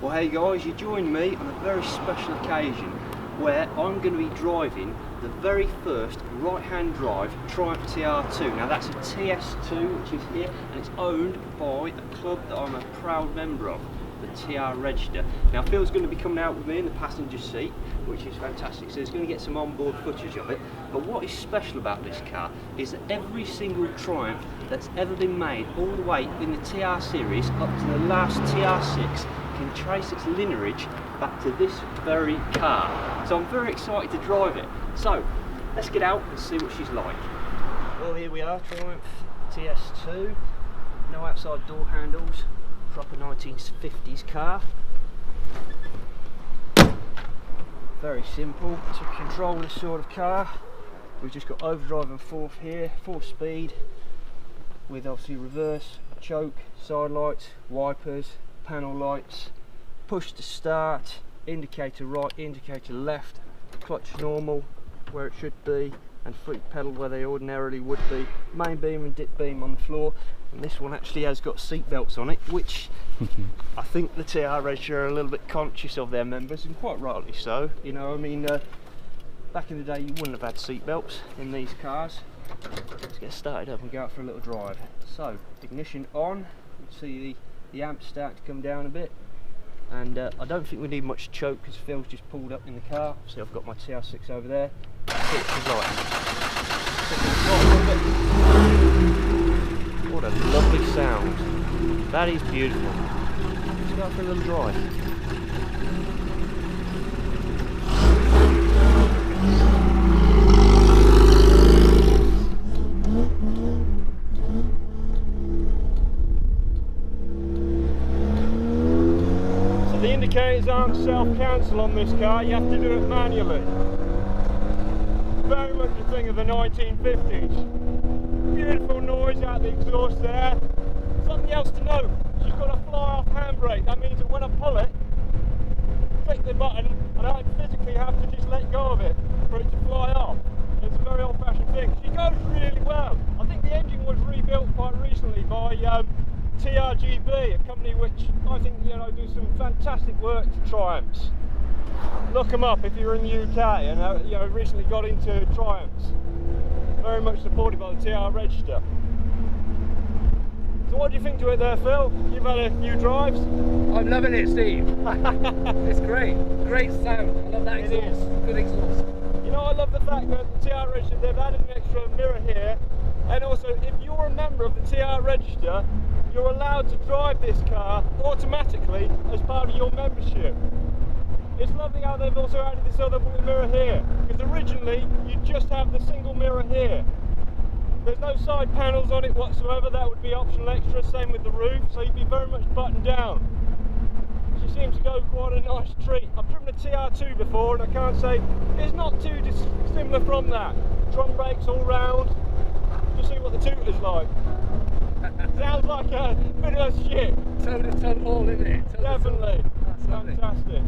Well, hey guys, you join me on a very special occasion where I'm going to be driving the very first right-hand drive Triumph TR2. Now that's a TS2 which is here, and it's owned by a club that I'm a proud member of, the TR Register. Now Phil's going to be coming out with me in the passenger seat, which is fantastic, so he's going to get some onboard footage of it. But what is special about this car is that every single Triumph that's ever been made all the way in the TR series up to the last TR6 can trace its lineage back to this very car. So I'm very excited to drive it. So let's get out and see what she's like. Well, here we are, Triumph TS2. No outside door handles, proper 1950s car. Very simple to control this sort of car. We've just got overdrive and fourth here, 4-speed, with obviously reverse, choke, side lights, wipers, panel lights, push to start, indicator right, indicator left, clutch normal where it should be, and foot pedal where they ordinarily would be, main beam and dip beam on the floor. And this one actually has got seat belts on it, which I think the TR Register are a little bit conscious of their members, and quite rightly so. You know, I mean, back in the day you wouldn't have had seat belts in these cars. Let's get started up and go out for a little drive. So, ignition on, you can see the amp start to come down a bit, and I don't think we need much choke because Phil's just pulled up in the car. See, I've got my TR6 over there. See what she's like. What a lovely sound. That is beautiful. Let's go out for a little drive. The indicators aren't self-cancel on this car, you have to do it manually. Very much a thing of the 1950s. Beautiful noise out the exhaust there. Something else to note, she's got a fly-off handbrake. That means that when I pull it, click the button, and I physically have to just let go of it for it to fly off. It's a very old-fashioned thing. She goes really well. I think the engine was rebuilt quite recently by TRGB, a company which I think, you know, do some fantastic work to Triumphs. Look them up if you're in the UK and you know, recently got into Triumphs. Very much supported by the TR Register. So what do you think to it there, Phil? You've had a few drives. I'm loving it, Steve. It's great. Great sound. I love that exhaust. It is. Good exhaust. You know, I love the fact that the TR Register, they've added an extra mirror here, and also if you're a member of the TR Register, you're allowed to drive this car automatically as part of your membership. It's lovely how they've also added this other mirror here, because originally you just have the single mirror here. There's no side panels on it whatsoever, that would be optional extra, same with the roof, so you'd be very much buttoned down. She seems to go quite a nice treat. I've driven a TR2 before and I can't say it's not too dissimilar from that. Drum brakes all round, just see what the tooter's like. Sounds like a bit of a shit. Toe-to-toe all in it. Definitely. That's fantastic.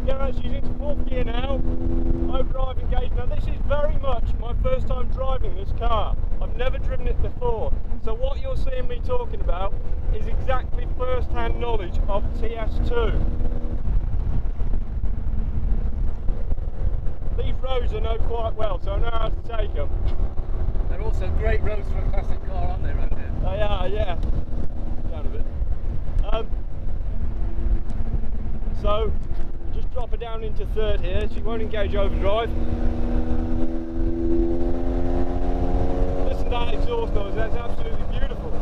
Yeah, she's into fourth gear now. Overdrive engaged. Now this is very much my first time driving this car. I've never driven it before. So what you're seeing me talking about is exactly first-hand knowledge of TS2. These roads I know quite well, so I know how to take them. They're also great roads for a classic car, aren't they, around here? They are, yeah. Down a bit. So, just drop her down into third here. She won't engage overdrive. Listen to that exhaust noise, that's absolutely beautiful.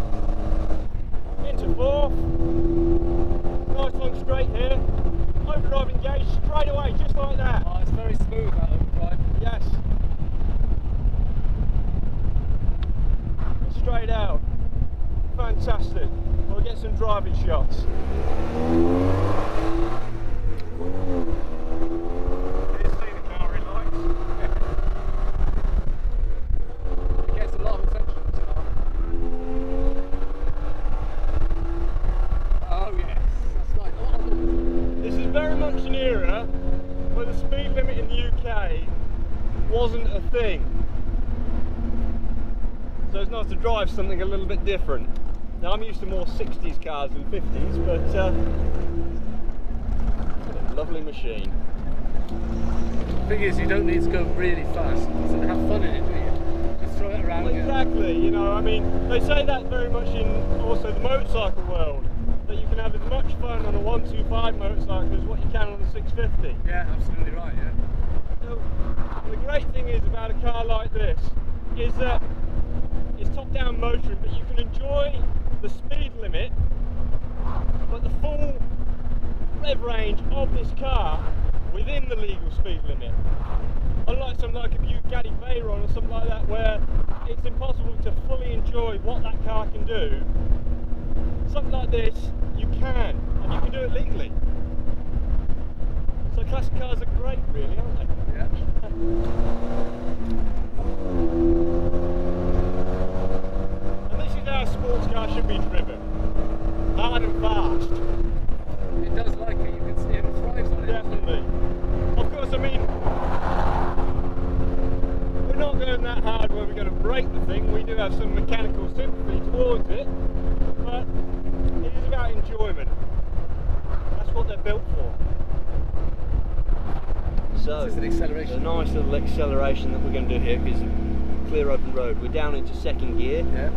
Into fourth. Nice long straight here. Overdrive engaged straight away, just like that. Oh, it's very smooth, that overdrive. Yes. Straight out. Fantastic. We'll get some driving shots. Here's see the car in lights. It gets a lot of attention tonight. Oh yes, that's right. This is very much an era where the speed limit in the UK wasn't a thing. So it's nice to drive something a little bit different. Now I'm used to more 60s cars than 50s, but lovely machine. The thing is, you don't need to go really fast to have fun in it, do you? Just throw it around. Well, exactly, you know, I mean, they say that very much in also the motorcycle world, that you can have as much fun on a 125 motorcycle as what you can on a 650. Yeah, absolutely right, yeah. So, the great thing is about a car like this is that it's top-down motoring, but you can enjoy the speed limit, but the full rev range of this car within the legal speed limit. Unlike something like a Bugatti Veyron or something like that, where it's impossible to fully enjoy what that car can do, something like this, you can, and you can do it legally. So classic cars are great, really, aren't they? Yeah. And this is how a sports car should be driven. Hard and fast. It does like it, you can see it thrives on it. Definitely. Of course, I mean, we're not going that hard where we're going to break the thing. We do have some mechanical sympathy towards it, but it is about enjoyment. That's what they're built for. So, This is an acceleration. a nice little acceleration that we're going to do here because clear open road. We're down into second gear. Yeah.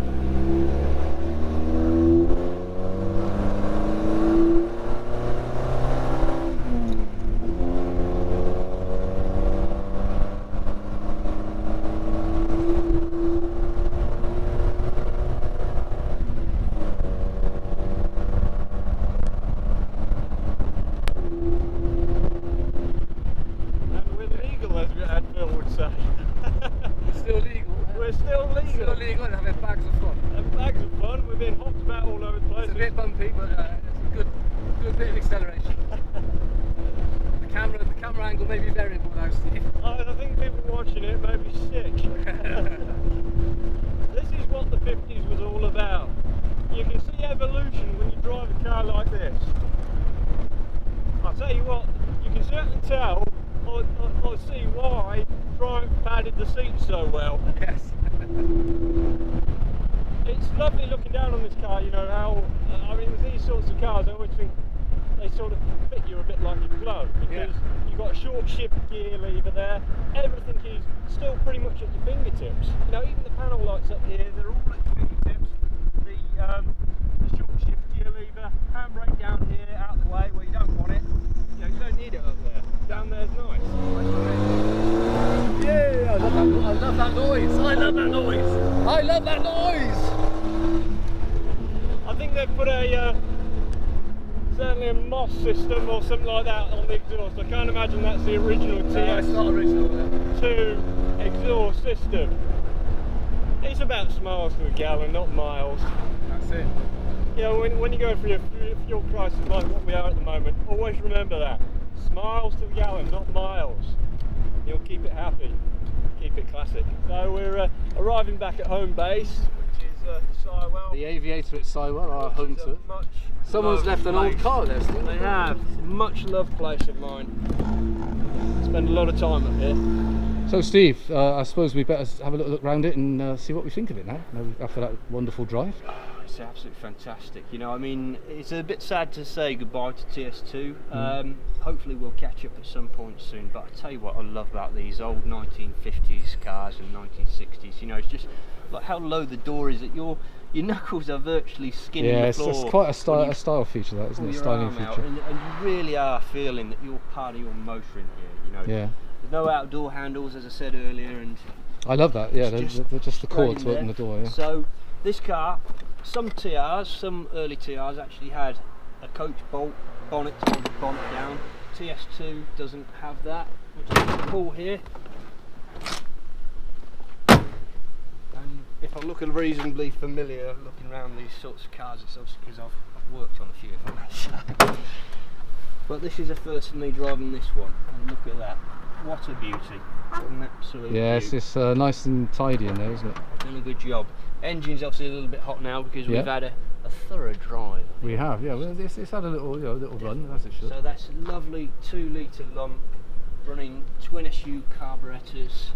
Still legal. We're still legal. Still legal and having bags of fun. And bags of fun. We've been hopped about all over the place. It's a bit bumpy, but it's a good bit of acceleration. The camera angle may be variable now, Steve. I think people watching it may be sick. This is what the 50s was all about. You can see evolution when you drive a car like this. I'll tell you what, you can certainly tell or see why Triumph padded the seats so well. Yes. It's lovely looking down on this car, you know, how, I mean, these sorts of cars, I always think they sort of fit you a bit like a glove, because you've got a short shift gear lever there, everything is still pretty much at your fingertips. You know, even the panel lights up here, they're all at your fingertips. The short shift gear lever, handbrake down here, out the way where you don't want it. You know, you don't need it up there. Down there's nice. Yeah, I love that noise. I love that noise. I love that noise. I think they've put a certainly a Moss system or something like that on the exhaust. I can't imagine that's the original It's not original. TS2 exhaust system. It's about miles to a gallon, not miles. That's it. You know, when you go through a fuel crisis like what we are at the moment, always remember that. Miles to the gallon, not miles. You'll keep it happy, keep it classic. So we're arriving back at home base, which is Sywell. The Aviator at Sywell, our home to it. Someone's left an old car there, Steve. They have. It's a much loved place of mine. Spend a lot of time up here. So Steve, I suppose we better have a little look around it and see what we think of it now, after that wonderful drive. It's absolutely fantastic. You know, I mean, it's a bit sad to say goodbye to TS2. Hopefully we'll catch up at some point soon, but I tell you what I love about these old 1950s cars and 1960s, you know, it's just like how low the door is that your knuckles are virtually skinning the floor. Yeah, it's quite a style feature, that, isn't it? A styling feature. And you really are feeling that you're part of your motor in here, you know. Yeah. There's no outdoor handles, as I said earlier, and I love that, yeah, they're just the cord to open the door, yeah. So this car, some early TRs actually had a coach bolt bonnet to hold the bonnet down. TS2 doesn't have that, which is cool here. And if I look reasonably familiar looking around these sorts of cars, it's also because I've worked on a few of them. But this is the first of me driving this one, and look at that. What a beauty. What an absolute beauty. It's nice and tidy in there, isn't it? Done a good job. Engine's obviously a little bit hot now because we've had a thorough drive. We have, yeah. Well, it's had a little, little run, as it should. So that's a lovely 2 litre lump, running twin SU carburetors.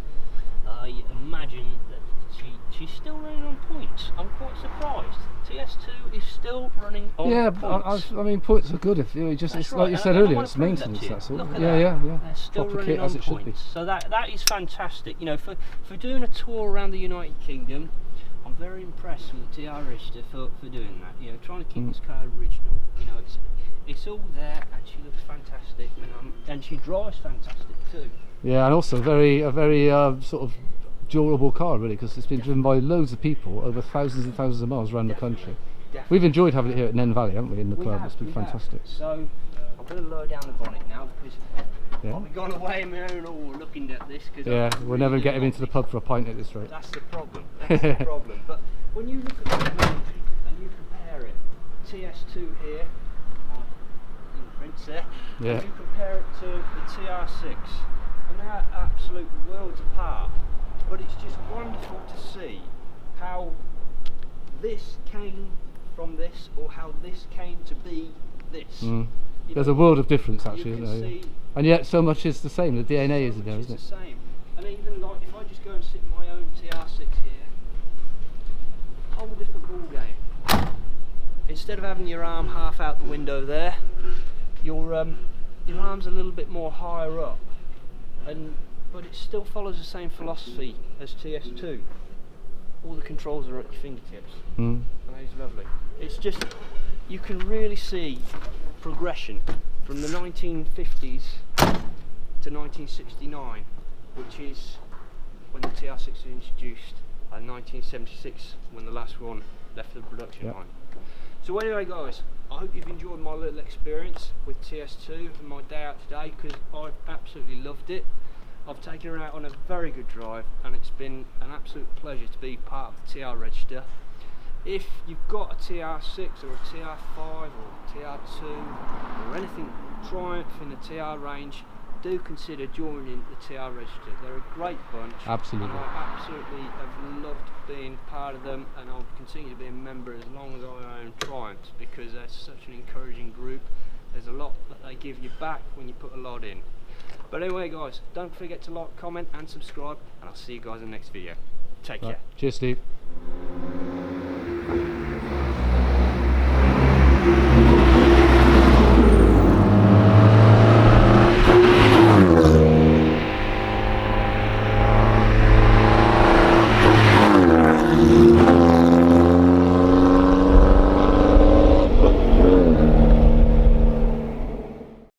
I imagine that she's still running on points. I'm quite surprised. TS2 is still running on Yeah, points. I mean, points are good if you just, it's That's like right, you and said I earlier, wanna it's prove that maintenance, to you. that's all. Look at Yeah, that. yeah, yeah. They're still Proper running kit on as it should be. points. So that is fantastic. You know, for doing a tour around the United Kingdom, I'm very impressed with the TR Register for doing that. You know, trying to keep this car original. You know, it's all there, and she looks fantastic, and she drives fantastic too. Yeah, and also a very sort of durable car, really, because it's been driven by loads of people over thousands and thousands of miles around the country. Definitely. We've enjoyed having it here at Nen Valley, haven't we, in the club? It's been We fantastic. have. So I'm going to lower down the bonnet now because Yeah. I'll be gone away in my own all looking at this. Cause Yeah, we'll never get him into the pub for a pint at this rate. That's the problem. That's the problem. But when you look at it and you compare it, TS2 here, imprints there, Yeah. and you compare it to the TR6, and they're absolute worlds apart. But it's just wonderful to see how this came from this, or how this came to be this. Mm. You There's know, a world of difference, you actually, can isn't there? see And yet so much is the same, the DNA is in there, it's isn't the it? same. And even like if I just go and sit in my own TR6 here, whole different ball game. Instead of having your arm half out the window there, your arm's a little bit more higher up, but it still follows the same philosophy as TS2. All the controls are at your fingertips, Mm. and that is lovely. It's just, you can really see progression from the 1950s to 1969, which is when the TR6 was introduced, and 1976 when the last one left the production Yep. line. So anyway guys, I hope you've enjoyed my little experience with TS2 and my day out today, because I've absolutely loved it. I've taken her out on a very good drive, and it's been an absolute pleasure to be part of the TR Register. If you've got a TR6 or a TR5 or a TR2 or anything Triumph in the TR range, do consider joining the TR Register. They're a great bunch. Absolutely. And I absolutely have loved being part of them, and I'll continue to be a member as long as I own Triumphs, because they're such an encouraging group. There's a lot that they give you back when you put a lot in. But anyway guys, don't forget to like, comment and subscribe, and I'll see you guys in the next video. Take care. Cheers, Steve.